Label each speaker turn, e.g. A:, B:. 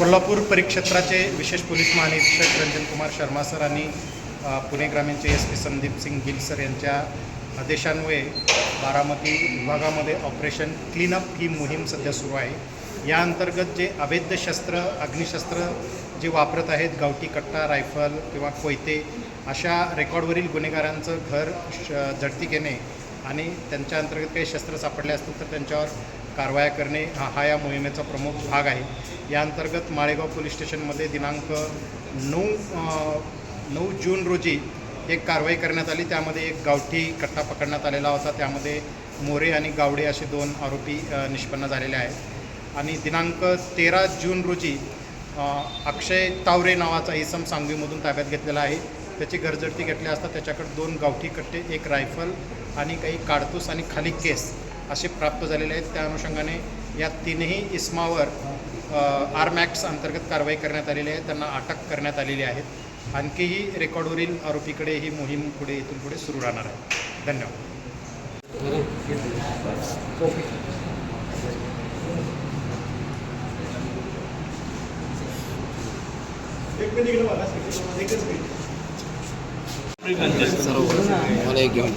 A: कोल्हापूर परिक्षेत्राचे विशेष पोलीस महानिरीक्षक रंजन कुमार शर्मा सर आणि पुणे ग्रामीणचे SP संदीप सिंग गिल सर यांच्या आदेशान्वये बारामती विभागामध्ये ऑपरेशन क्लीनअप ही मोहीम सध्या सुरू आहे। या अंतर्गत जे अवैध शस्त्र अग्निशस्त्र जे वापरत आहेत, गावठी कट्टा, रायफल किंवा कोयते, अशा रेकॉर्डवरील गुन्हेगारांचं घर झडती घेणे आणि त्यांच्या अंतर्गत काही शस्त्र सापडले असतील तर त्यांच्यावर कारवाया करणे हा या मोहिमेचा प्रमुख भाग आहे। या अंतर्गत माळेगाव पोलीस स्टेशनमध्ये दिनांक 9 जून रोजी एक कारवाई करण्यात आली। त्यामध्ये एक गावठी कट्टा पकडण्यात आलेला होता। त्यामध्ये मोरे आणि गावडे असे 2 आरोपी निष्पन्न झालेले आहेत। आणि दिनांक 13 जून रोजी अक्षय तावरे नावाचा इसम सांगवीमधून ताब्यात घेतलेला आहे। त्याची घरझडती घेतली असता त्याच्याकडे 2 गावठी कट्टे, एक रायफल आणि काही काडतूस आणि खाली केस असे प्राप्त झालेले आहेत। त्या अनुषंगाने या 3ही इसमावर आर्म ॲक्ट्स अंतर्गत कारवाई करण्यात आलेली आहे, त्यांना अटक करण्यात आलेली आहे। आणखीही रेकॉर्डवरील आरोपीकडे ही मोहीम इथून पुढे सुरू राहणार आहे। धन्यवाद।
B: मला एक घेऊन